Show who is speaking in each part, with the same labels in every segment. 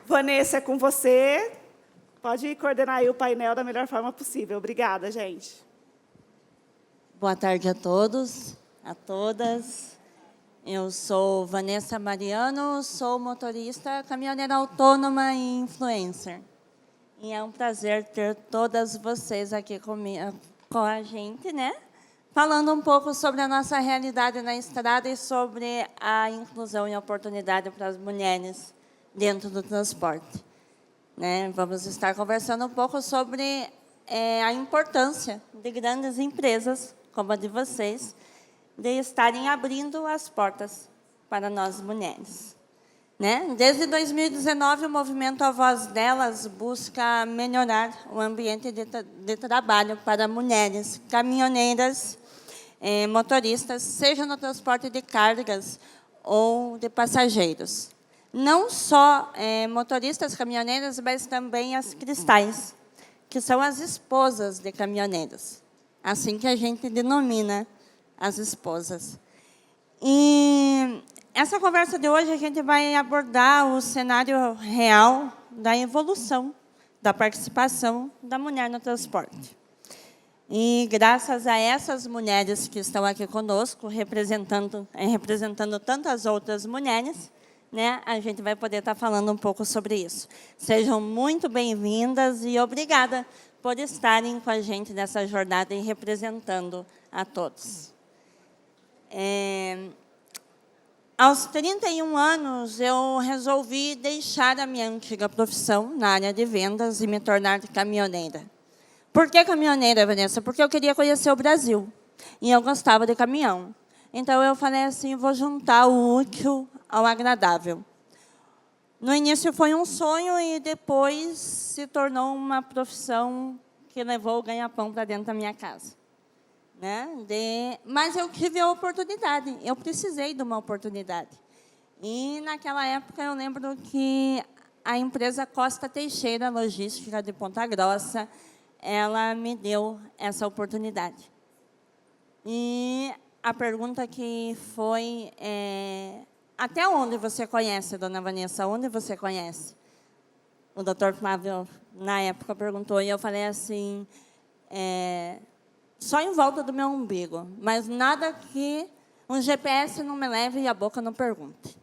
Speaker 1: Vanessa, é com você. Pode coordenar aí o painel da melhor forma possível. Obrigada, gente.
Speaker 2: Boa tarde a todos, a todas. Eu sou Vanessa Mariano, sou motorista, caminhoneira autônoma e influencer. E é um prazer ter todas vocês aqui com a gente, né? Falando um pouco sobre a nossa realidade na estrada e sobre a inclusão e oportunidade para as mulheres dentro do transporte. Né? Vamos estar conversando um pouco sobre a importância de grandes empresas, como a de vocês, de estarem abrindo as portas para nós mulheres. Né? Desde 2019, o movimento A Voz Delas busca melhorar o ambiente de trabalho para mulheres caminhoneiras, motoristas, seja no transporte de cargas ou de passageiros. Não só motoristas caminhoneiras, mas também as cristais, que são as esposas de caminhoneiros. Assim que a gente denomina as esposas. E essa conversa de hoje, a gente vai abordar o cenário real da evolução da participação da mulher no transporte. E, graças a essas mulheres que estão aqui conosco, representando tantas outras mulheres, né, a gente vai poder estar falando um pouco sobre isso. Sejam muito bem-vindas e obrigada por estarem com a gente nessa jornada e representando a todos. Aos 31 anos, eu resolvi deixar a minha antiga profissão na área de vendas e me tornar caminhoneira. Por que caminhoneira, Vanessa? Porque eu queria conhecer o Brasil e eu gostava de caminhão. Então, eu falei assim, vou juntar o útil ao agradável. No início foi um sonho e depois se tornou uma profissão que levou o ganha-pão para dentro da minha casa. Né? Mas eu tive a oportunidade, eu precisei de uma oportunidade. E, naquela época, eu lembro que a empresa Costa Teixeira Logística de Ponta Grossa, ela me deu essa oportunidade. E a pergunta que foi, até onde você conhece, dona Vanessa? Onde você conhece? O doutor Flávio, na época, perguntou, e eu falei assim, só em volta do meu umbigo, mas nada que um GPS não me leve e a boca não pergunte.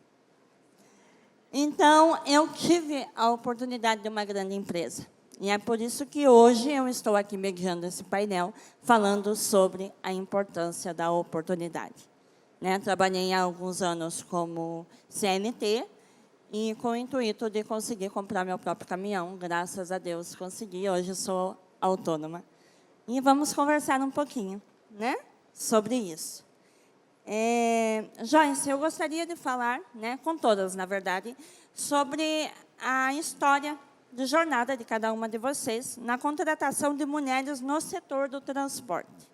Speaker 2: Então, eu tive a oportunidade de uma grande empresa. E é por isso que hoje eu estou aqui mediando esse painel, falando sobre a importância da oportunidade. Né? Trabalhei há alguns anos como CLT e com o intuito de conseguir comprar meu próprio caminhão. Graças a Deus consegui, hoje sou autônoma. E vamos conversar um pouquinho, né, sobre isso. Joyce, eu gostaria de falar, né, com todas, na verdade, sobre a história de jornada de cada uma de vocês na contratação de mulheres no setor do transporte.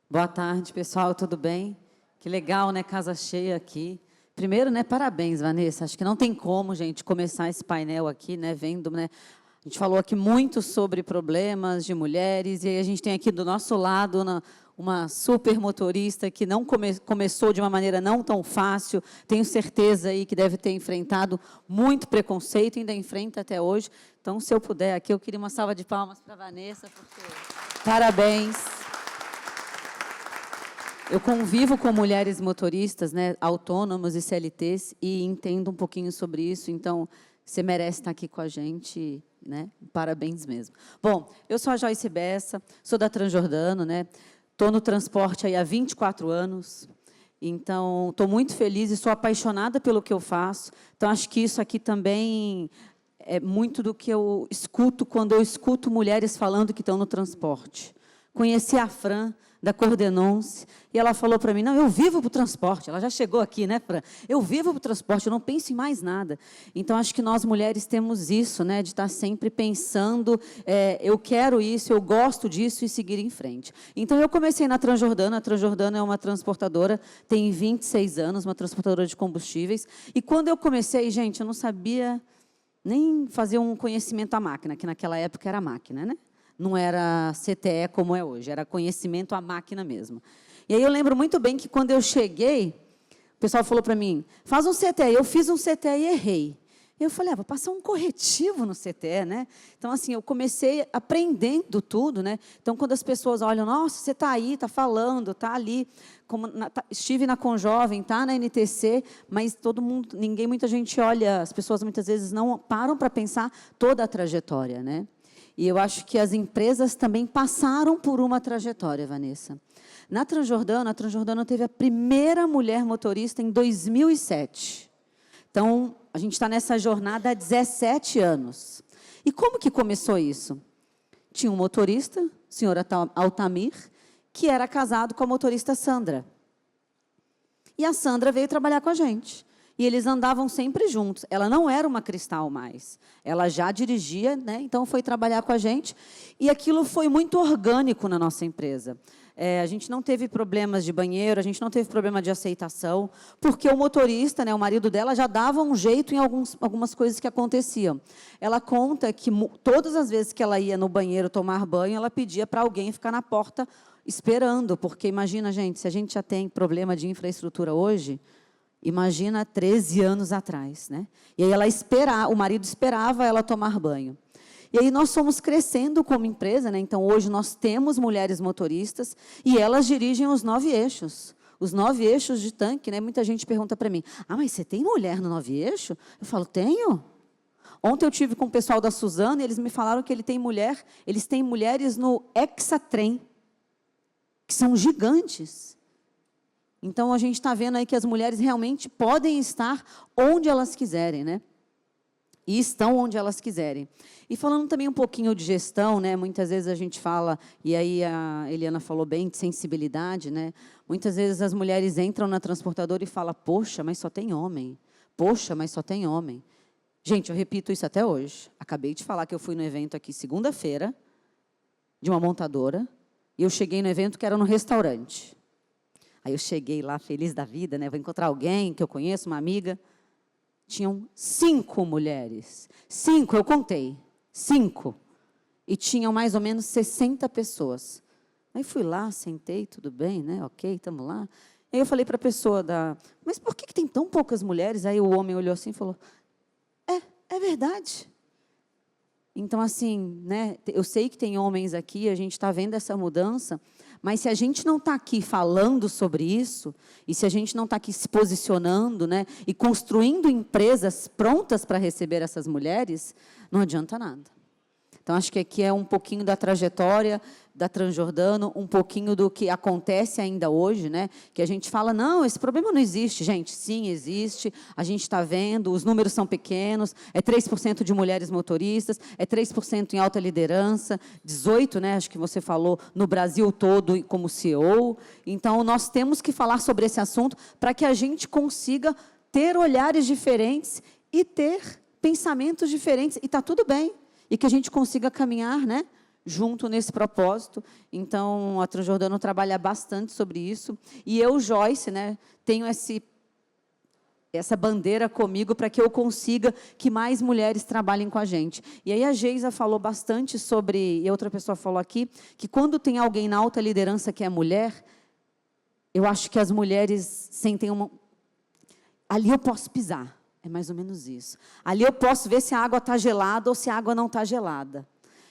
Speaker 3: Boa tarde, pessoal, tudo bem? Que legal, né, casa cheia aqui. Primeiro, né, parabéns, Vanessa. Acho que não tem como, gente, começar esse painel aqui, né, vendo, né, a gente falou aqui muito sobre problemas de mulheres, e aí a gente tem aqui do nosso lado uma super motorista que não começou de uma maneira não tão fácil, tenho certeza aí que deve ter enfrentado muito preconceito, ainda enfrenta até hoje. Então, se eu puder aqui, eu queria uma salva de palmas para a Vanessa, porque parabéns. Eu convivo com mulheres motoristas, né, autônomas e CLTs, e entendo um pouquinho sobre isso, então você merece estar aqui com a gente, né? Parabéns mesmo. Bom, eu sou a Joyce Bessa, sou da Transjordano, né? Estou no transporte aí há 24 anos, então estou muito feliz e sou apaixonada pelo que eu faço. Então, acho que isso aqui também é muito do que eu escuto quando eu escuto mulheres falando que estão no transporte. Conheci a Fran, da Coordenonce, e ela falou para mim, não, eu vivo para o transporte. Ela já chegou aqui, né, Fran? Eu vivo para o transporte, eu não penso em mais nada. Então, acho que nós, mulheres, temos isso, né, de estar sempre pensando, eu quero isso, eu gosto disso, e seguir em frente. Então, eu comecei na Transjordano. A Transjordano é uma transportadora, tem 26 anos, uma transportadora de combustíveis. E quando eu comecei, gente, eu não sabia nem fazer um conhecimento à máquina, que naquela época era máquina, né? Não era CTE como é hoje, era conhecimento à máquina mesmo. E aí eu lembro muito bem que, quando eu cheguei, o pessoal falou para mim, faz um CTE. Eu fiz um CTE e errei. Eu falei, vou passar um corretivo no CTE, né? Então, assim, eu comecei aprendendo tudo, né? Então, quando as pessoas olham, nossa, você está aí, está falando, está ali, estive na Conjovem, está na NTC, mas todo mundo, muita gente olha, as pessoas muitas vezes não param para pensar toda a trajetória, né? E eu acho que as empresas também passaram por uma trajetória, Vanessa. Na Transjordano, a Transjordano teve a primeira mulher motorista em 2007. Então, a gente está nessa jornada há 17 anos. E como que começou isso? Tinha um motorista, o senhor Altamir, que era casado com a motorista Sandra. E a Sandra veio trabalhar com a gente. E eles andavam sempre juntos. Ela não era uma Cristal mais. Ela já dirigia, né? Então foi trabalhar com a gente. E aquilo foi muito orgânico na nossa empresa. A gente não teve problemas de banheiro, a gente não teve problema de aceitação, porque o motorista, né, o marido dela, já dava um jeito em algumas coisas que aconteciam. Ela conta que todas as vezes que ela ia no banheiro tomar banho, ela pedia para alguém ficar na porta esperando, porque imagina, gente, se a gente já tem problema de infraestrutura hoje, imagina 13 anos atrás, né? E aí o marido esperava ela tomar banho. E aí nós fomos crescendo como empresa, né? Então, hoje nós temos mulheres motoristas e elas dirigem os 9 eixos. Os 9 eixos de tanque, né? Muita gente pergunta para mim, mas você tem mulher no 9 eixo? Eu falo, tenho. Ontem eu tive com o pessoal da Suzano e eles me falaram que eles têm mulheres no Hexatrem, que são gigantes. Então, a gente está vendo aí que as mulheres realmente podem estar onde elas quiserem, né? E estão onde elas quiserem. E falando também um pouquinho de gestão, né? Muitas vezes a gente fala, e aí a Eliana falou bem, de sensibilidade, né? Muitas vezes as mulheres entram na transportadora e falam, poxa, mas só tem homem. Poxa, mas só tem homem. Gente, eu repito isso até hoje. Acabei de falar que eu fui no evento aqui segunda-feira, de uma montadora, e eu cheguei no evento que era no restaurante. Aí eu cheguei lá, feliz da vida, né? Vou encontrar alguém que eu conheço, uma amiga. Tinham 5 mulheres. 5, eu contei. 5. E tinham mais ou menos 60 pessoas. Aí fui lá, sentei, tudo bem, né? Ok, estamos lá. Aí eu falei para a pessoa mas por que tem tão poucas mulheres? Aí o homem olhou assim e falou, é verdade. Então, assim, né, eu sei que tem homens aqui, a gente está vendo essa mudança, mas se a gente não está aqui falando sobre isso, e se a gente não está aqui se posicionando, né, e construindo empresas prontas para receber essas mulheres, não adianta nada. Então, acho que aqui é um pouquinho da trajetória da Transjordano, um pouquinho do que acontece ainda hoje, né? Que a gente fala, não, esse problema não existe. Gente, sim, existe, a gente está vendo, os números são pequenos, é 3% de mulheres motoristas, é 3% em alta liderança, 18%, né, acho que você falou, no Brasil todo como CEO. Então, nós temos que falar sobre esse assunto para que a gente consiga ter olhares diferentes e ter pensamentos diferentes, e está tudo bem. E que a gente consiga caminhar, né, junto nesse propósito. Então, a Transjordano trabalha bastante sobre isso. E eu, Joyce, né, tenho essa bandeira comigo para que eu consiga que mais mulheres trabalhem com a gente. E aí a Geisa falou bastante sobre, e outra pessoa falou aqui, que quando tem alguém na alta liderança que é mulher, eu acho que as mulheres sentem ali eu posso pisar. É mais ou menos isso. Ali eu posso ver se a água está gelada ou se a água não está gelada.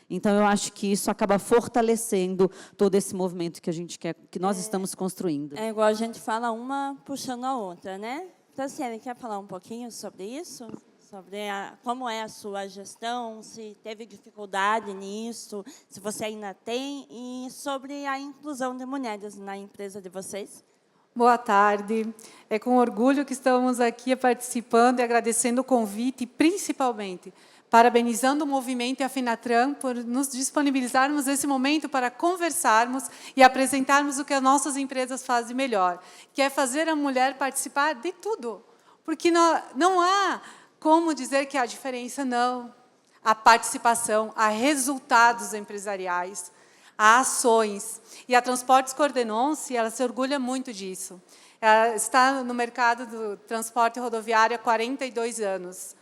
Speaker 3: Então, eu acho que isso acaba fortalecendo todo esse movimento que a gente quer, que nós estamos construindo.
Speaker 2: É igual a gente fala uma puxando a outra, né? Então, você quer falar um pouquinho sobre isso? Sobre como é a sua gestão, se teve dificuldade nisso, se você ainda tem, e sobre a inclusão de mulheres na empresa de vocês?
Speaker 4: Boa tarde. É com orgulho que estamos aqui participando e agradecendo o convite, e principalmente parabenizando o movimento e a Finatran por nos disponibilizarmos esse momento para conversarmos e apresentarmos o que as nossas empresas fazem melhor, que é fazer a mulher participar de tudo. Porque não há como dizer que há diferença, não. Há participação, há resultados empresariais, há ações. E a Transportes Cordenonce, ela se orgulha muito disso. Ela está no mercado do transporte rodoviário há 42 anos.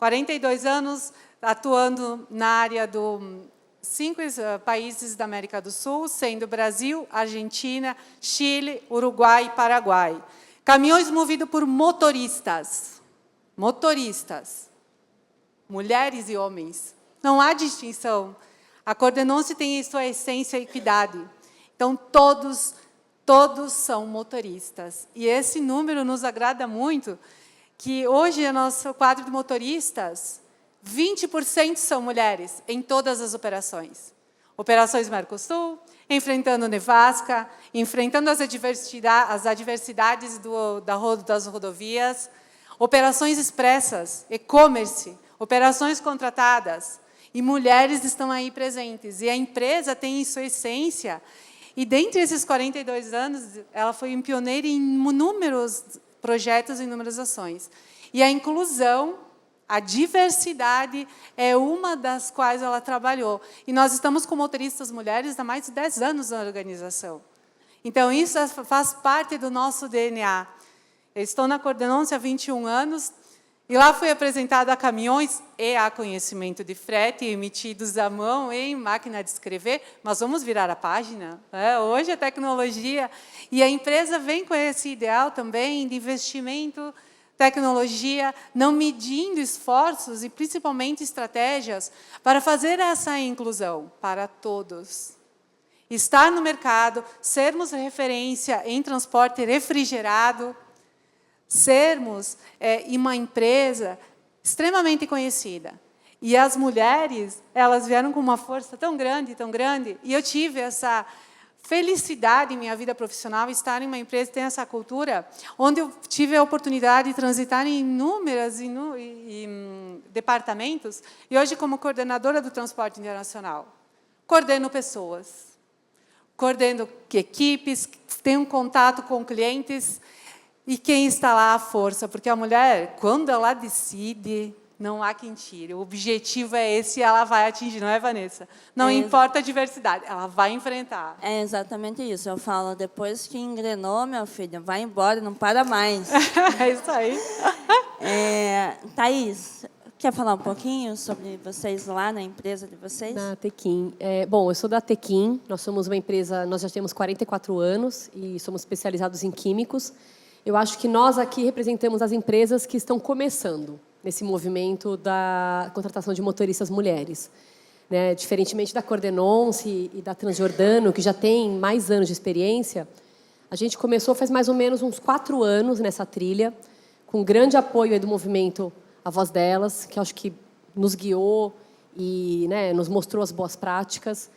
Speaker 4: 42 anos atuando na área dos 5 países da América do Sul, sendo Brasil, Argentina, Chile, Uruguai e Paraguai. Caminhões movidos por motoristas. Motoristas. Mulheres e homens. Não há distinção. A Cordenonce tem em sua essência a equidade. Então, todos são motoristas. E esse número nos agrada muito, que hoje, o nosso quadro de motoristas, 20% são mulheres em todas as operações. Operações Mercosul, enfrentando nevasca, enfrentando as adversidades das rodovias, operações expressas, e-commerce, operações contratadas, e mulheres estão aí presentes. E a empresa tem em sua essência, e dentre esses 42 anos, ela foi pioneira em inúmeros projetos e inúmeras ações. E a inclusão, a diversidade é uma das quais ela trabalhou. E nós estamos com motoristas mulheres há mais de 10 anos na organização. Então, isso faz parte do nosso DNA. Eu estou na Cordenonce há 21 anos, e lá fui apresentada a caminhões e a conhecimento de frete, emitidos à mão em máquina de escrever, mas vamos virar a página. Hoje a tecnologia, e a empresa vem com esse ideal também de investimento, tecnologia, não medindo esforços e principalmente estratégias para fazer essa inclusão para todos. Estar no mercado, sermos referência em transporte refrigerado, sermos uma empresa extremamente conhecida. E as mulheres, elas vieram com uma força tão grande, e eu tive essa felicidade em minha vida profissional, estar em uma empresa que tem essa cultura, onde eu tive a oportunidade de transitar em inúmeros departamentos, e hoje, como coordenadora do transporte internacional, coordeno pessoas, coordeno equipes, tenho contato com clientes, e quem está lá, a força, porque a mulher, quando ela decide, não há quem tire. O objetivo é esse e ela vai atingir, não é, Vanessa? Não importa a diversidade, ela vai enfrentar.
Speaker 2: É exatamente isso. Eu falo, depois que engrenou, meu filho, vai embora, não para mais.
Speaker 4: É isso aí.
Speaker 2: Thaís, quer falar um pouquinho sobre vocês lá na empresa de vocês?
Speaker 5: Na Tequim. Bom, eu sou da Tequim, nós somos uma empresa, nós já temos 44 anos e somos especializados em químicos. Eu acho que nós aqui representamos as empresas que estão começando nesse movimento da contratação de motoristas mulheres. Né? Diferentemente da Cordenonce e da Transjordano, que já tem mais anos de experiência, a gente começou faz mais ou menos uns 4 anos nessa trilha, com grande apoio aí do movimento A Voz Delas, que acho que nos guiou e, né, nos mostrou as boas práticas.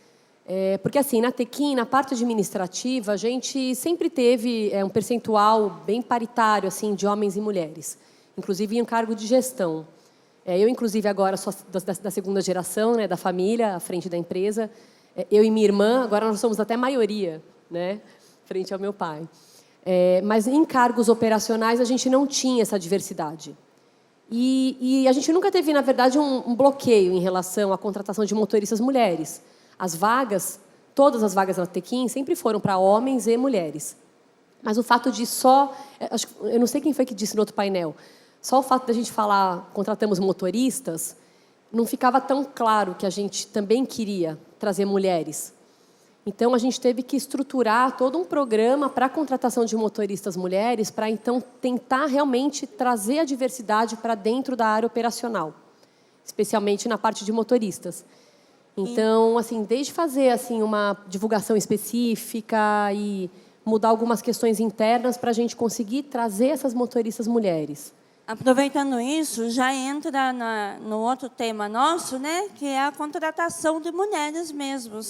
Speaker 5: Porque, assim, na Tequim, na parte administrativa, a gente sempre teve um percentual bem paritário assim, de homens e mulheres, inclusive em cargo de gestão. Eu, inclusive, agora sou da segunda geração, né, da família, à frente da empresa. Eu e minha irmã, agora nós somos até maioria, né, frente ao meu pai. Mas em cargos operacionais a gente não tinha essa diversidade. E a gente nunca teve, na verdade, um bloqueio em relação à contratação de motoristas mulheres. As vagas, todas as vagas da Tequim, sempre foram para homens e mulheres. Mas o fato de eu não sei quem foi que disse no outro painel, só o fato da gente falar contratamos motoristas, não ficava tão claro que a gente também queria trazer mulheres. Então, a gente teve que estruturar todo um programa para a contratação de motoristas mulheres, para, então, tentar realmente trazer a diversidade para dentro da área operacional, especialmente na parte de motoristas. Então, assim, desde fazer assim, uma divulgação específica e mudar algumas questões internas para a gente conseguir trazer essas motoristas mulheres.
Speaker 2: Aproveitando isso, já entra no outro tema nosso, né, que é a contratação de mulheres mesmo.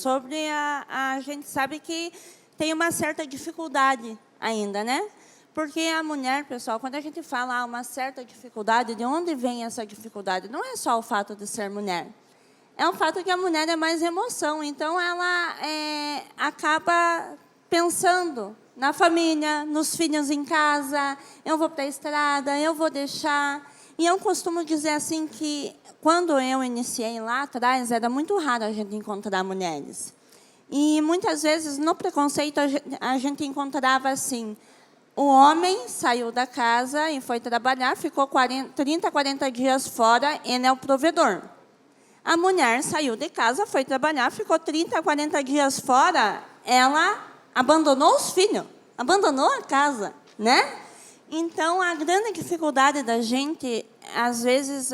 Speaker 2: A gente sabe que tem uma certa dificuldade ainda, né? Porque a mulher, pessoal, quando a gente fala uma certa dificuldade, de onde vem essa dificuldade? Não é só o fato de ser mulher. É o fato que a mulher é mais emoção. Então, ela acaba pensando na família, nos filhos em casa, eu vou para a estrada, eu vou deixar. E eu costumo dizer assim que, quando eu iniciei lá atrás, era muito raro a gente encontrar mulheres. E, muitas vezes, no preconceito, a gente encontrava assim, O homem saiu da casa e foi trabalhar, ficou 30, 40 dias fora, ele é o provedor. A mulher saiu de casa, foi trabalhar, ficou 30, 40 dias fora, ela abandonou os filhos, abandonou a casa, né? Então, a grande dificuldade da gente, às vezes,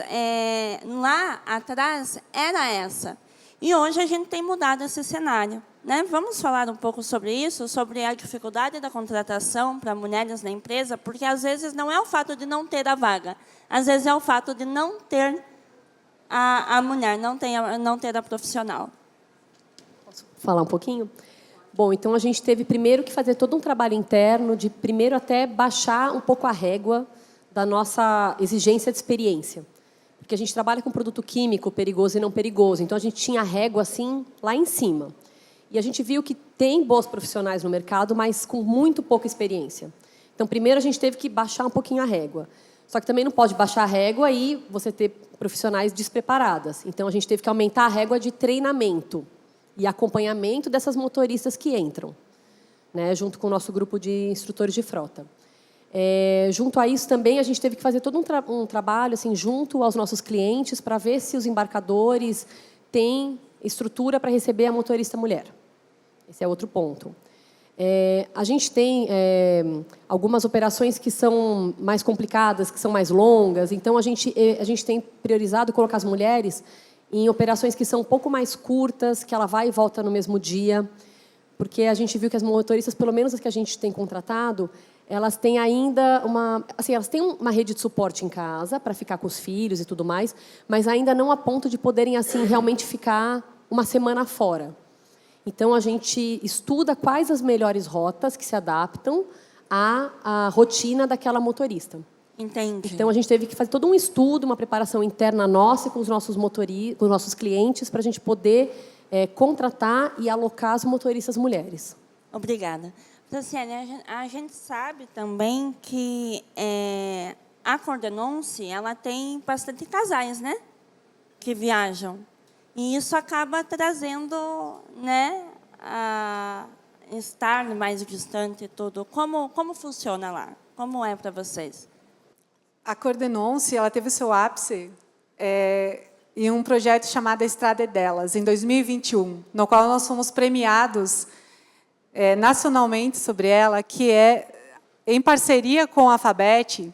Speaker 2: lá atrás, era essa. E hoje a gente tem mudado esse cenário, né? Vamos falar um pouco sobre isso, sobre a dificuldade da contratação para mulheres na empresa, porque, às vezes, não é o fato de não ter a vaga, às vezes é o fato de não ter a mulher, não ter a profissional.
Speaker 5: Posso falar um pouquinho? Bom, então a gente teve primeiro que fazer todo um trabalho interno, de primeiro até baixar um pouco a régua da nossa exigência de experiência. Porque a gente trabalha com produto químico, perigoso e não perigoso. Então, a gente tinha a régua, assim, lá em cima. E a gente viu que tem bons profissionais no mercado, mas com muito pouca experiência. Então, primeiro, a gente teve que baixar um pouquinho a régua. Só que também não pode baixar a régua e você ter profissionais despreparadas. Então, a gente teve que aumentar a régua de treinamento e acompanhamento dessas motoristas que entram, né, junto com o nosso grupo de instrutores de frota. Junto a isso também, a gente teve que fazer todo um trabalho assim, junto aos nossos clientes para ver se os embarcadores têm estrutura para receber a motorista mulher. Esse é outro ponto. A gente tem algumas operações que são mais complicadas, que são mais longas, então a gente tem priorizado colocar as mulheres em operações que são um pouco mais curtas, que ela vai e volta no mesmo dia, porque a gente viu que as motoristas, pelo menos as que a gente tem contratado, elas têm ainda elas têm uma rede de suporte em casa para ficar com os filhos e tudo mais, mas ainda não a ponto de poderem assim realmente ficar uma semana fora. Então a gente estuda quais as melhores rotas que se adaptam à rotina daquela motorista.
Speaker 2: Entendi.
Speaker 5: Então a gente teve que fazer todo um estudo, uma preparação interna nossa com os nossos com os nossos clientes para a gente poder contratar e alocar as motoristas mulheres.
Speaker 2: Obrigada. Franciele, a gente sabe também que a Cordenonce, ela tem bastante casais, né, que viajam. E isso acaba trazendo, né, a estar mais distante e tudo. Como funciona lá? Como é para vocês?
Speaker 4: A Cordenonce, ela teve o seu ápice em um projeto chamado A Estrada é Delas, em 2021, no qual nós fomos premiados nacionalmente sobre ela, que é, em parceria com a Fabet,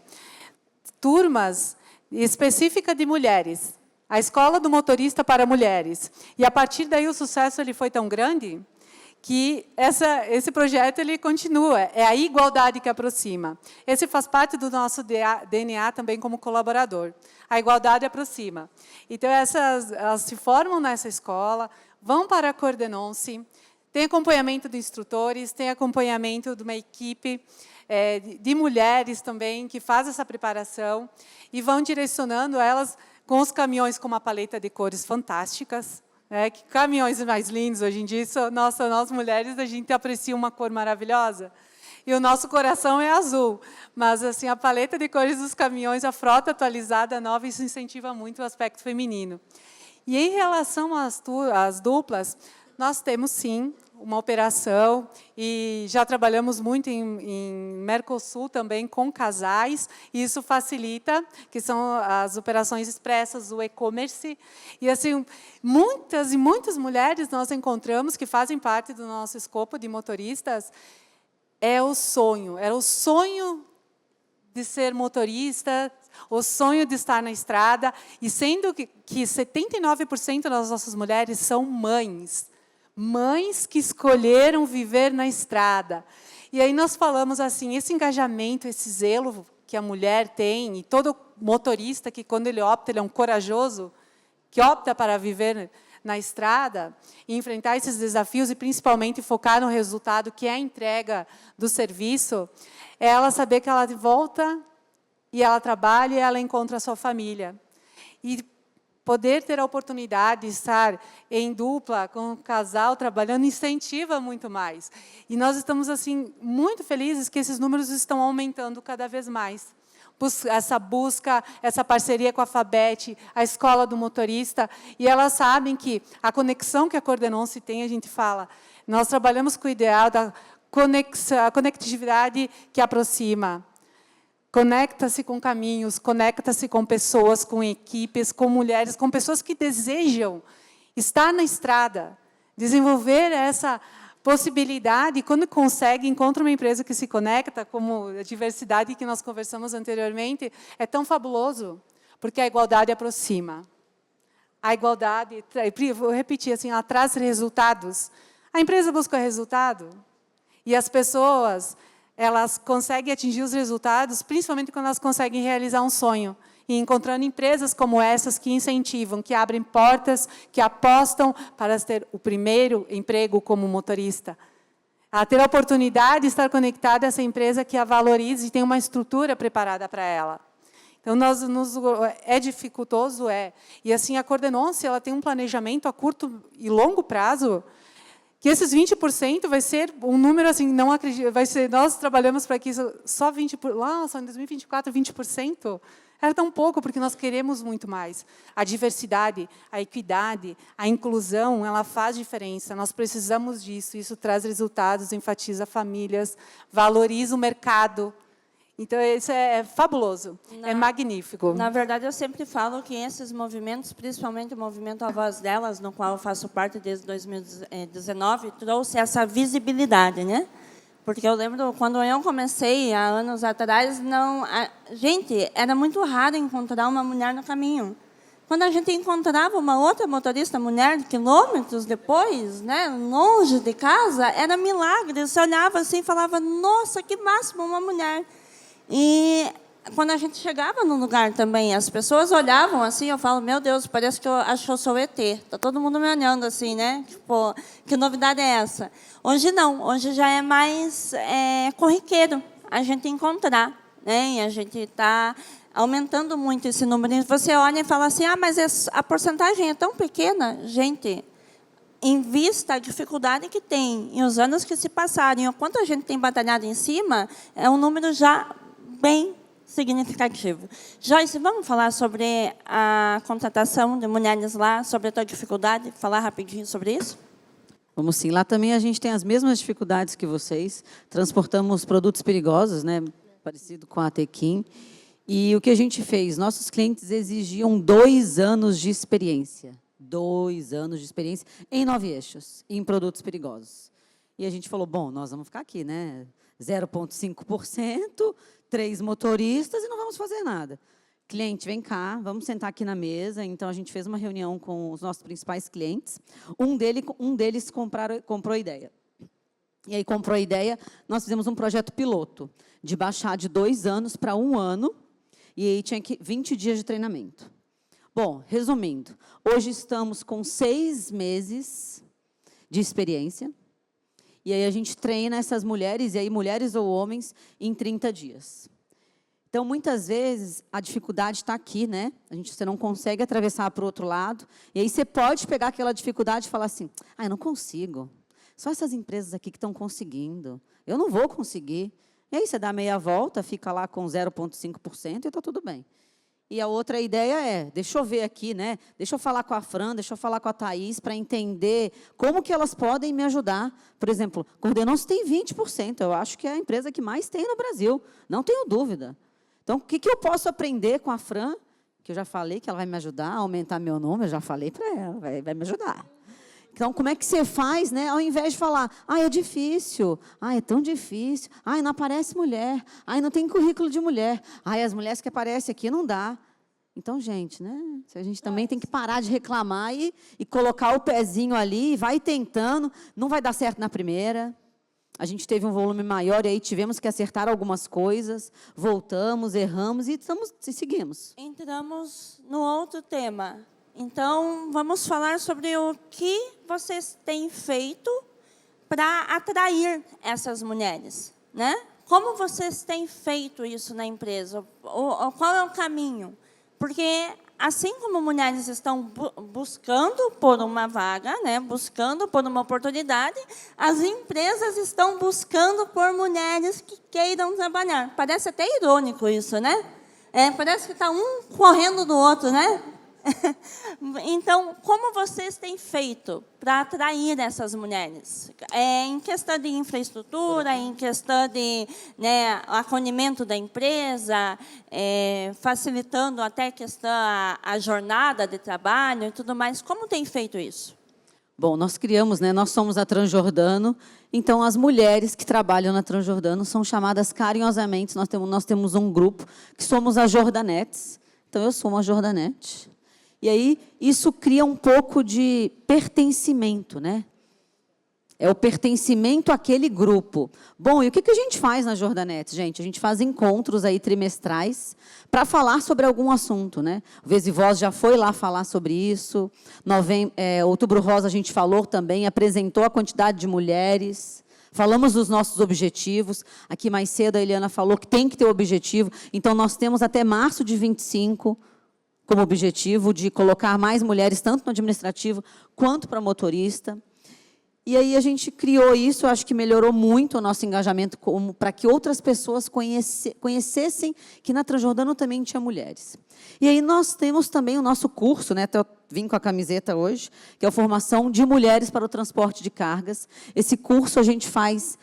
Speaker 4: turmas específicas de mulheres, a Escola do Motorista para Mulheres. E, a partir daí, o sucesso ele foi tão grande que esse projeto ele continua. É a igualdade que aproxima. Esse faz parte do nosso DNA também como colaborador. A igualdade aproxima. Então, elas se formam nessa escola, vão para a Cordenonce, tem acompanhamento de instrutores, tem acompanhamento de uma equipe de mulheres também que faz essa preparação e vão direcionando elas com os caminhões com uma paleta de cores fantásticas. Que caminhões mais lindos hoje em dia. Nós mulheres, a gente aprecia uma cor maravilhosa. E o nosso coração é azul. Mas assim, a paleta de cores dos caminhões, a frota atualizada, nova, isso incentiva muito o aspecto feminino. E em relação às duplas, nós temos, sim, uma operação, e já trabalhamos muito em Mercosul também com casais, e isso facilita, que são as operações expressas, o e-commerce. E assim, muitas e muitas mulheres nós encontramos que fazem parte do nosso escopo de motoristas. Era o sonho de ser motorista, o sonho de estar na estrada, e sendo que 79% das nossas mulheres são mães que escolheram viver na estrada. E aí nós falamos assim, esse engajamento, esse zelo que a mulher tem, e todo motorista que, quando ele opta, ele é um corajoso, que opta para viver na estrada, e enfrentar esses desafios, e principalmente focar no resultado, que é a entrega do serviço, é ela saber que ela volta, e ela trabalha, e ela encontra a sua família. E poder ter a oportunidade de estar em dupla, com um casal, trabalhando, incentiva muito mais. E nós estamos assim muito felizes que esses números estão aumentando cada vez mais. Essa busca, essa parceria com a Fabet, a Escola do Motorista, e elas sabem que a conexão que a Cordenonce tem, a gente fala, nós trabalhamos com o ideal da a conectividade que aproxima. Conecta-se com caminhos, conecta-se com pessoas, com equipes, com mulheres, com pessoas que desejam estar na estrada, desenvolver essa possibilidade, e quando consegue, encontra uma empresa que se conecta, como a diversidade que nós conversamos anteriormente, é tão fabuloso, porque a igualdade aproxima. A igualdade, vou repetir assim, ela traz resultados. A empresa busca resultado, e as pessoas, elas conseguem atingir os resultados, principalmente quando elas conseguem realizar um sonho. E encontrando empresas como essas que incentivam, que abrem portas, que apostam para ter o primeiro emprego como motorista. A ter a oportunidade de estar conectada a essa empresa que a valorize e tem uma estrutura preparada para ela. Então, é dificultoso, é. E assim, a Cordenonce, ela tem um planejamento a curto e longo prazo, que esses 20% vai ser um número, assim, não acredito, vai ser, nós trabalhamos para que só 20%, lá, só em 2024, 20%, era tão pouco, porque nós queremos muito mais. A diversidade, a equidade, a inclusão, ela faz diferença, nós precisamos disso, isso traz resultados, enfatiza famílias, valoriza o mercado. Então, isso é fabuloso, é magnífico.
Speaker 2: Na verdade, eu sempre falo que esses movimentos, principalmente o movimento A Voz Delas, no qual eu faço parte desde 2019, trouxe essa visibilidade, né? Porque eu lembro, quando eu comecei, há anos atrás, gente, era muito raro encontrar uma mulher no caminho. Quando a gente encontrava uma outra motorista mulher, quilômetros depois, né, longe de casa, era milagre. Você olhava assim e falava, nossa, que máximo, uma mulher. E quando a gente chegava no lugar também, as pessoas olhavam assim, eu falo, meu Deus, parece que eu acho que eu sou ET. Está todo mundo me olhando assim, né? Tipo, que novidade é essa? Hoje não, hoje já é mais corriqueiro a gente encontrar, né? E a gente está aumentando muito esse número. E você olha e fala assim, mas a porcentagem é tão pequena. Gente, em vista a dificuldade que tem, e os anos que se passaram, e o quanto a gente tem batalhado em cima, é um número já bem significativo. Joyce, vamos falar sobre a contratação de mulheres lá, sobre a tua dificuldade, falar rapidinho sobre isso?
Speaker 3: Vamos sim. Lá também a gente tem as mesmas dificuldades que vocês. Transportamos produtos perigosos, né? Parecido com a Tequim. E o que a gente fez? Nossos clientes exigiam 2 anos de experiência. 2 anos de experiência em 9 eixos, em produtos perigosos. E a gente falou, bom, nós vamos ficar aqui, né? 0,5%, 3 motoristas e não vamos fazer nada. Cliente, vem cá, vamos sentar aqui na mesa. Então, a gente fez uma reunião com os nossos principais clientes. Um deles comprou a ideia. E aí, comprou a ideia, nós fizemos um projeto piloto, de baixar de 2 anos para 1 ano, e aí tinha 20 dias de treinamento. Bom, resumindo, hoje estamos com 6 meses de experiência, e aí a gente treina essas mulheres, e aí mulheres ou homens, em 30 dias. Então, muitas vezes, a dificuldade está aqui, né? Você não consegue atravessar para o outro lado, e aí você pode pegar aquela dificuldade e falar assim, eu não consigo. Só essas empresas aqui que estão conseguindo. Eu não vou conseguir. E aí você dá meia volta, fica lá com 0,5% e está tudo bem. E a outra ideia é, deixa eu ver aqui, né? Deixa eu falar com a Fran, deixa eu falar com a Thaís para entender como que elas podem me ajudar. Por exemplo, Cordenonce tem 20%. Eu acho que é a empresa que mais tem no Brasil. Não tenho dúvida. Então, o que eu posso aprender com a Fran? Que eu já falei que ela vai me ajudar a aumentar meu nome, eu já falei para ela, vai me ajudar. Então, como é que você faz, né? Ao invés de falar, é difícil, é tão difícil, não aparece mulher, não tem currículo de mulher, as mulheres que aparecem aqui não dá. Então, gente, né? A gente também tem que parar de reclamar e colocar o pezinho ali, e vai tentando, não vai dar certo na primeira. A gente teve um volume maior e aí tivemos que acertar algumas coisas, voltamos, erramos e seguimos.
Speaker 2: Entramos no outro tema. Então, vamos falar sobre o que vocês têm feito para atrair essas mulheres, né? Como vocês têm feito isso na empresa? Qual é o caminho? Porque, assim como mulheres estão buscando por uma vaga, né, buscando por uma oportunidade, as empresas estão buscando por mulheres que queiram trabalhar. Parece até irônico isso, né? Parece que está um correndo do outro, né? Então, como vocês têm feito para atrair essas mulheres? Em questão de infraestrutura, em questão de acolhimento da empresa, facilitando até a jornada de trabalho e tudo mais. Como tem feito isso?
Speaker 3: Bom, nós criamos, nós somos a Transjordano, então as mulheres que trabalham na Transjordano são chamadas carinhosamente, nós temos um grupo que somos as Jordanetes, então eu sou uma Jordanete. E aí, isso cria um pouco de pertencimento, É o pertencimento àquele grupo. Bom, e o que a gente faz na Jordanete, gente? A gente faz encontros aí trimestrais para falar sobre algum assunto, O Vez e Voz já foi lá falar sobre isso. Outubro Rosa a gente falou também, apresentou a quantidade de mulheres. Falamos dos nossos objetivos. Aqui mais cedo a Eliana falou que tem que ter objetivo. Então, nós temos até março de 25 como objetivo de colocar mais mulheres, tanto no administrativo quanto para motorista. E aí a gente criou isso, eu acho que melhorou muito o nosso engajamento para que outras pessoas conhecessem que na Transjordano também tinha mulheres. E aí nós temos também o nosso curso, eu vim com a camiseta hoje, que é a Formação de Mulheres para o Transporte de Cargas. Esse curso a gente faz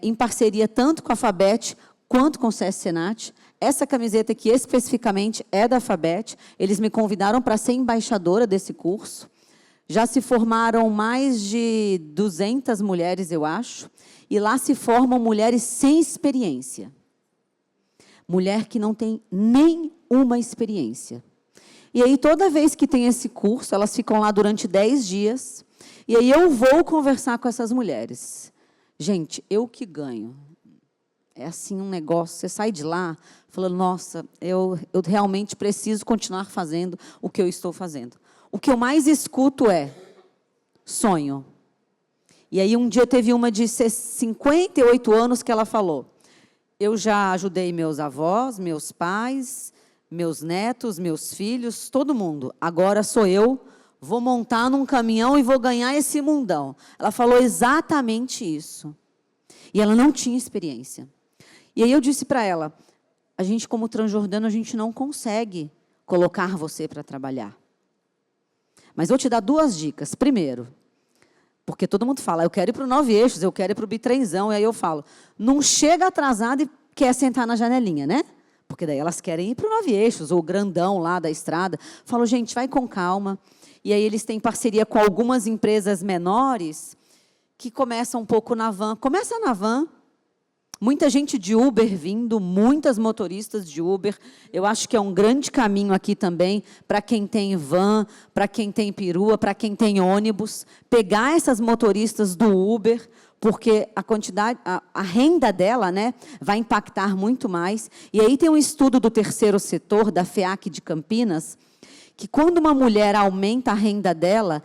Speaker 3: em parceria tanto com a FABET quanto com o SESC Senat. Essa camiseta aqui, especificamente, é da FABET. Eles me convidaram para ser embaixadora desse curso. Já se formaram mais de 200 mulheres, eu acho. E lá se formam mulheres sem experiência. Mulher que não tem nenhuma experiência. E aí, toda vez que tem esse curso, elas ficam lá durante 10 dias. E aí eu vou conversar com essas mulheres. Gente, eu que ganho. É assim um negócio, você sai de lá falando, nossa, eu realmente preciso continuar fazendo o que eu estou fazendo. O que eu mais escuto é sonho. E aí um dia teve uma de 58 anos que ela falou, eu já ajudei meus avós, meus pais, meus netos, meus filhos, todo mundo. Agora sou eu, vou montar num caminhão e vou ganhar esse mundão. Ela falou exatamente isso. E ela não tinha experiência. E aí eu disse para ela, a gente como Transjordano, a gente não consegue colocar você para trabalhar. Mas vou te dar 2 dicas. Primeiro, porque todo mundo fala, eu quero ir para o 9 Eixos, eu quero ir para o Bitrenzão, e aí eu falo, não chega atrasado e quer sentar na janelinha, Porque daí elas querem ir para o 9 Eixos, ou o grandão lá da estrada. Falo, gente, vai com calma. E aí eles têm parceria com algumas empresas menores que começam um pouco na van. Começa na van. Muita gente de Uber vindo, muitas motoristas de Uber. Eu acho que é um grande caminho aqui também para quem tem van, para quem tem perua, para quem tem ônibus. Pegar essas motoristas do Uber, porque a quantidade, a renda dela vai impactar muito mais. E aí tem um estudo do terceiro setor, da FEAC de Campinas, que quando uma mulher aumenta a renda dela,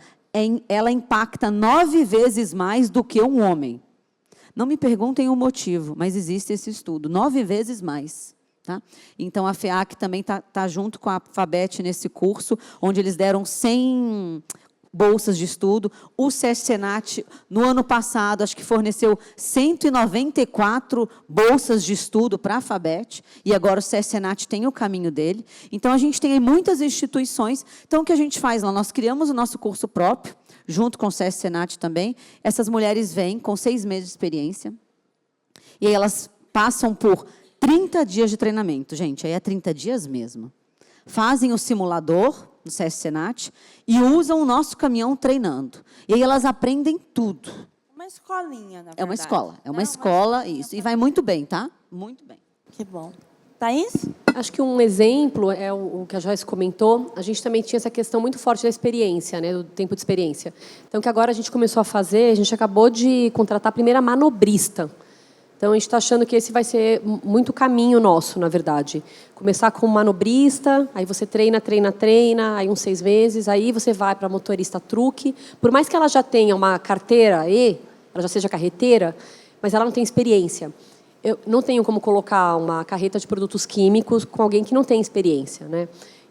Speaker 3: ela impacta 9 vezes mais do que um homem. Não me perguntem o motivo, mas existe esse estudo, 9 vezes mais. Então, a FEAC também está junto com a FABET nesse curso, onde eles deram 100 bolsas de estudo. O SESC Senat, no ano passado, acho que forneceu 194 bolsas de estudo para a FABET, e agora o SESC Senat tem o caminho dele. Então, a gente tem aí muitas instituições. Então, o que a gente faz lá? Nós criamos o nosso curso próprio, junto com o SESC Senat também. Essas mulheres vêm com 6 meses de experiência, e aí elas passam por 30 dias de treinamento. Gente, aí é 30 dias mesmo. Fazem o simulador no SESC Senat e usam o nosso caminhão treinando. E aí elas aprendem tudo.
Speaker 2: Uma escolinha, na verdade.
Speaker 3: É uma escola, escola, isso. E vai muito bem, tá? Muito bem.
Speaker 2: Que bom. Thaís?
Speaker 5: Acho que um exemplo é o que a Joyce comentou. A gente também tinha essa questão muito forte da experiência, do tempo de experiência. Então, que agora a gente começou a fazer, a gente acabou de contratar a primeira manobrista. Então, a gente está achando que esse vai ser muito caminho nosso, na verdade. Começar com manobrista, aí você treina, aí uns 6 meses, aí você vai para motorista truque. Por mais que ela já tenha uma carteira ela já seja carreteira, mas ela não tem experiência. Eu não tenho como colocar uma carreta de produtos químicos com alguém que não tem experiência,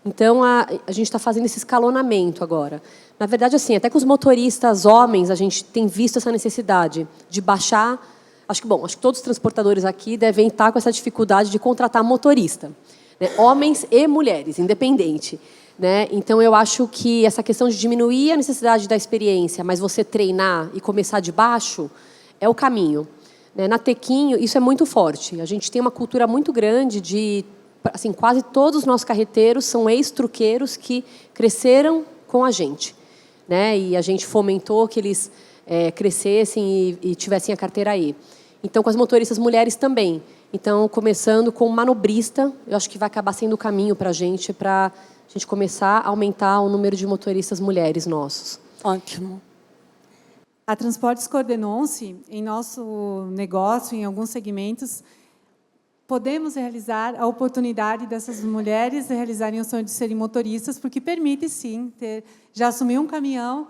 Speaker 5: Então, a gente está fazendo esse escalonamento agora. Na verdade, assim, até com os motoristas homens, a gente tem visto essa necessidade de baixar. Acho que todos os transportadores aqui devem estar com essa dificuldade de contratar motorista, homens e mulheres, independente. né? Então, eu acho que essa questão de diminuir a necessidade da experiência, mas você treinar e começar de baixo, é o caminho. Né? Na Tequinho, isso é muito forte. A gente tem uma cultura muito grande de... Assim, quase todos os nossos carreteiros são ex-truqueiros que cresceram com a gente. Né? E a gente fomentou que eles crescessem e tivessem a carteira aí. Então, com as motoristas mulheres também. Então, começando com manobrista, eu acho que vai acabar sendo o caminho para a gente começar a aumentar o número de motoristas mulheres nossos.
Speaker 2: Ótimo.
Speaker 4: A Transportes coordenou-se em nosso negócio, em alguns segmentos, podemos realizar a oportunidade dessas mulheres realizarem o sonho de serem motoristas, porque permite, sim, já assumir um caminhão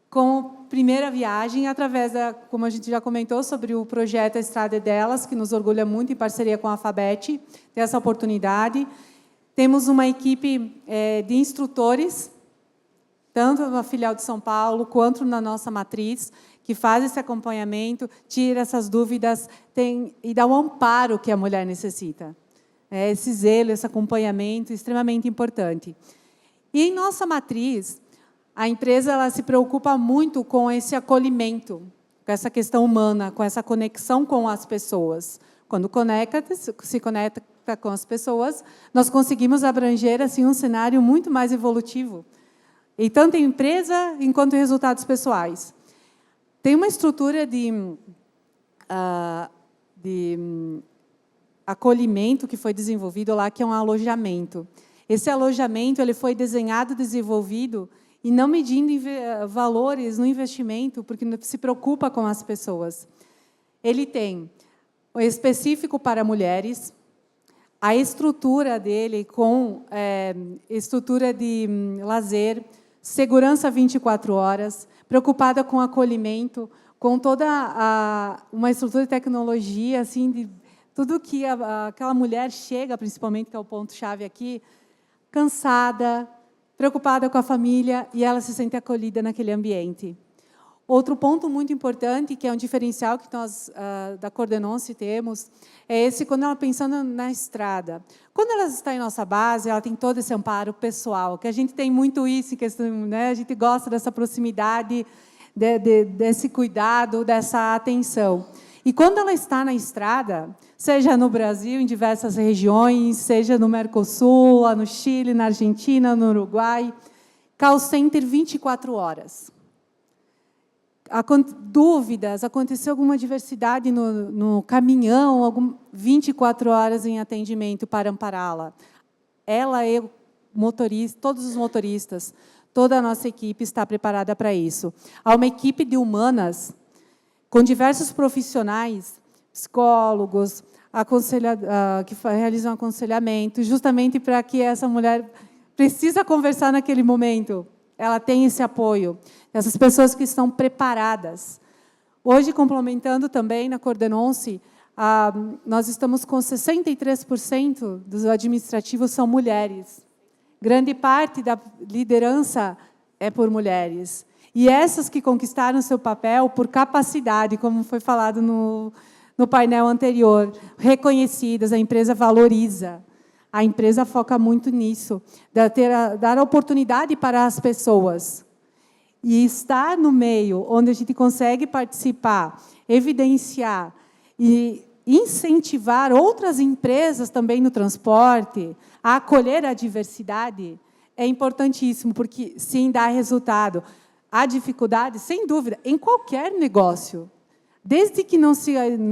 Speaker 4: como primeira viagem, através como a gente já comentou, sobre o projeto A Estrada é Delas, que nos orgulha muito, em parceria com a Alphabet, ter essa oportunidade. Temos uma equipe de instrutores, tanto na filial de São Paulo, quanto na nossa matriz, que faz esse acompanhamento, tira essas dúvidas e dá o amparo que a mulher necessita. Esse zelo, esse acompanhamento, extremamente importante. E em nossa matriz, a empresa ela se preocupa muito com esse acolhimento, com essa questão humana, com essa conexão com as pessoas. Quando se conecta com as pessoas, nós conseguimos abranger assim, um cenário muito mais evolutivo, e tanto em empresa, quanto em resultados pessoais. Tem uma estrutura de acolhimento que foi desenvolvido lá, que é um alojamento. Esse alojamento ele foi desenhado, desenvolvido, e não medindo valores no investimento, porque se preocupa com as pessoas. Ele tem o específico para mulheres, a estrutura dele com estrutura de lazer, segurança 24 horas, preocupada com acolhimento, com toda uma estrutura de tecnologia, assim, de tudo que aquela mulher chega, principalmente, que é o ponto-chave aqui, cansada, preocupada com a família, e ela se sente acolhida naquele ambiente. Outro ponto muito importante, que é um diferencial que nós, da Coordenou-se, temos, é esse, quando ela pensando na estrada. Quando ela está em nossa base, ela tem todo esse amparo pessoal, que a gente tem muito isso, em questão, né? A gente gosta dessa proximidade, desse cuidado, dessa atenção. E quando ela está na estrada, seja no Brasil, em diversas regiões, seja no Mercosul, lá no Chile, na Argentina, no Uruguai, call center 24 horas. Dúvidas, aconteceu alguma diversidade no caminhão, 24 horas em atendimento para ampará-la. Ela e o motorista, todos os motoristas, toda a nossa equipe está preparada para isso. Há uma equipe de humanas, com diversos profissionais, psicólogos, que realizam aconselhamento, justamente para que essa mulher precisa conversar naquele momento. Ela tem esse apoio. Essas pessoas que estão preparadas. Hoje, complementando também na Coordenou-se, nós estamos com 63% dos administrativos são mulheres. Grande parte da liderança é por mulheres. E essas que conquistaram seu papel por capacidade, como foi falado no painel anterior, reconhecidas, a empresa valoriza. A empresa foca muito nisso, dar oportunidade para as pessoas. E estar no meio onde a gente consegue participar, evidenciar e incentivar outras empresas também no transporte a acolher a diversidade é importantíssimo, porque sim, dá resultado. Há dificuldade, sem dúvida, em qualquer negócio. Desde que não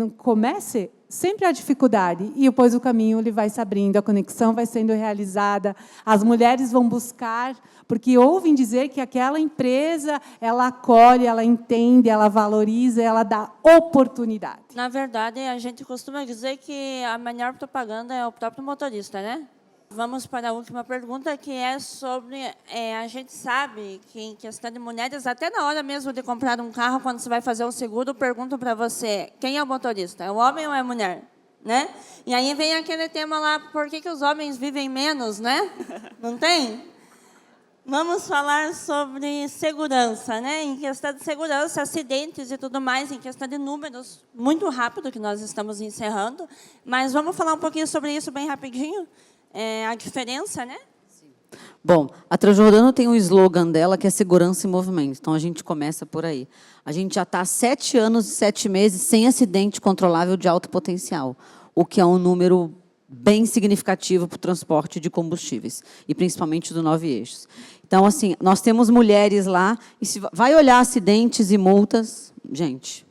Speaker 4: comece, sempre há dificuldade. E depois o caminho ele vai se abrindo, a conexão vai sendo realizada, as mulheres vão buscar, porque ouvem dizer que aquela empresa, ela acolhe, ela entende, ela valoriza, ela dá oportunidade.
Speaker 2: Na verdade, a gente costuma dizer que a melhor propaganda é o próprio motorista, né? Vamos para a última pergunta, que é sobre... a gente sabe que, em questão de mulheres, até na hora mesmo de comprar um carro, quando você vai fazer um seguro, perguntam para você, quem é o motorista? É o homem ou é a mulher? Né? E aí vem aquele tema lá, por que os homens vivem menos, né? Não tem? Vamos falar sobre segurança, né? Em questão de segurança, acidentes e tudo mais, em questão de números, muito rápido, que nós estamos encerrando. Mas vamos falar um pouquinho sobre isso bem rapidinho? A diferença, né?
Speaker 3: Sim. Bom, a Transjordano tem um slogan dela que é segurança em movimento. Então, a gente começa por aí. A gente já está há 7 anos e 7 meses sem acidente controlável de alto potencial, o que é um número bem significativo para o transporte de combustíveis, e principalmente do 9 eixos. Então, assim, nós temos mulheres lá, e se vai olhar acidentes e multas, gente,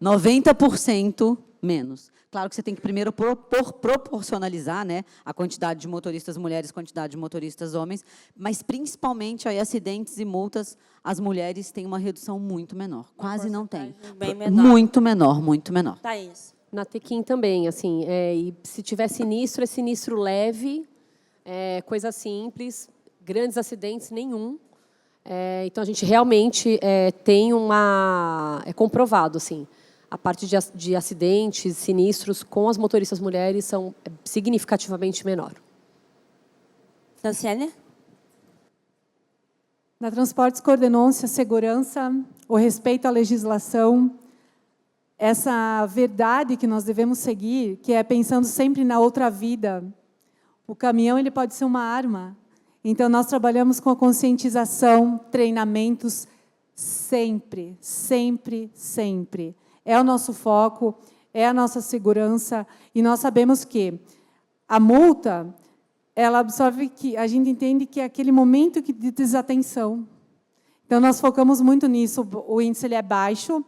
Speaker 3: 90% menos. Claro que você tem que primeiro proporcionalizar, né, a quantidade de motoristas mulheres, quantidade de motoristas homens, mas, principalmente, aí, acidentes e multas, as mulheres têm uma redução muito menor. Quase não tem.
Speaker 2: Bem menor.
Speaker 3: Muito menor, muito menor.
Speaker 2: Thaís.
Speaker 5: Na Tequim também, assim, e se tiver sinistro, é sinistro leve, coisa simples, grandes acidentes, nenhum. Então, a gente realmente tem uma... É comprovado, assim, a parte de acidentes, sinistros com as motoristas mulheres são significativamente menor.
Speaker 2: Franciele?
Speaker 6: Na Transportes coordenou-se a segurança, o respeito à legislação, essa verdade que nós devemos seguir, que é pensando sempre na outra vida. O caminhão ele pode ser uma arma. Então, nós trabalhamos com a conscientização, treinamentos, sempre, sempre, sempre. É o nosso foco, é a nossa segurança, e nós sabemos que a multa, ela absorve, que a gente entende que é aquele momento de desatenção. Então, nós focamos muito nisso, o índice ele é baixo.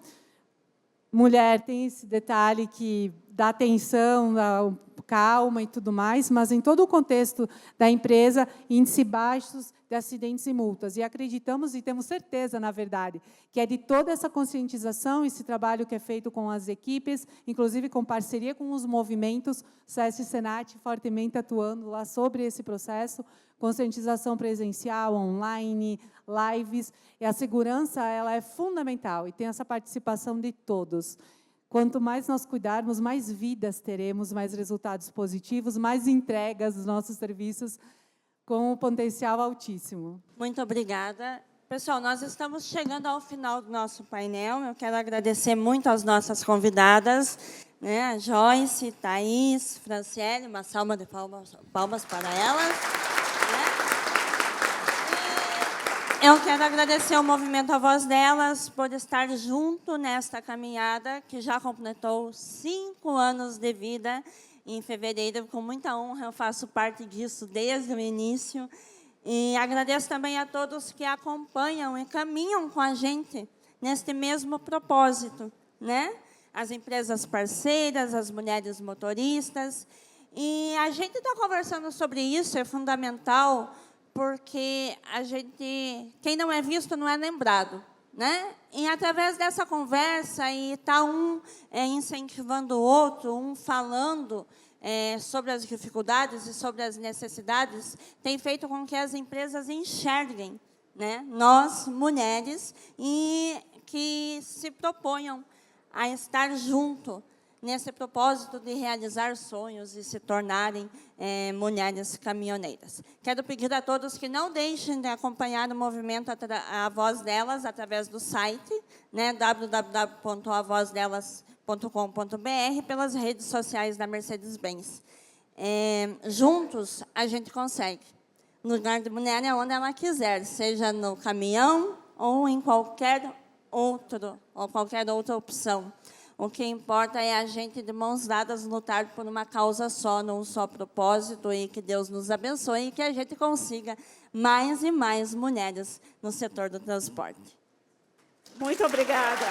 Speaker 6: Mulher tem esse detalhe que dá atenção, dá calma e tudo mais, mas em todo o contexto da empresa, índices baixos de acidentes e multas. E acreditamos e temos certeza, na verdade, que é de toda essa conscientização, esse trabalho que é feito com as equipes, inclusive com parceria com os movimentos, o SESC e Senat fortemente atuando lá sobre esse processo, conscientização presencial, online, lives, e a segurança ela é fundamental, e tem essa participação de todos. Quanto mais nós cuidarmos, mais vidas teremos, mais resultados positivos, mais entregas dos nossos serviços com um potencial altíssimo.
Speaker 2: Muito obrigada. Pessoal, nós estamos chegando ao final do nosso painel. Eu quero agradecer muito às nossas convidadas, né? Joyce, Thaís, Franciele, uma salva de palmas para elas. Eu quero agradecer ao Movimento A Voz Delas por estar junto nesta caminhada, que já completou 5 anos de vida em fevereiro. Com muita honra, eu faço parte disso desde o início. E agradeço também a todos que acompanham e caminham com a gente neste mesmo propósito, né? As empresas parceiras, as mulheres motoristas. E a gente está conversando sobre isso, é fundamental, porque quem não é visto não é lembrado, né? E através dessa conversa, e está um incentivando o outro, um falando sobre as dificuldades e sobre as necessidades, tem feito com que as empresas enxerguem, né, nós, mulheres, e que se proponham a estar junto nesse propósito de realizar sonhos e se tornarem mulheres caminhoneiras. Quero pedir a todos que não deixem de acompanhar o movimento A Voz Delas através do site, né, www.avozdelas.com.br, pelas redes sociais da Mercedes-Benz. Juntos, a gente consegue. No lugar de mulher é onde ela quiser, seja no caminhão ou em qualquer outra opção. O que importa é a gente, de mãos dadas, lutar por uma causa só, num só propósito, e que Deus nos abençoe e que a gente consiga mais e mais mulheres no setor do transporte.
Speaker 1: Muito obrigada.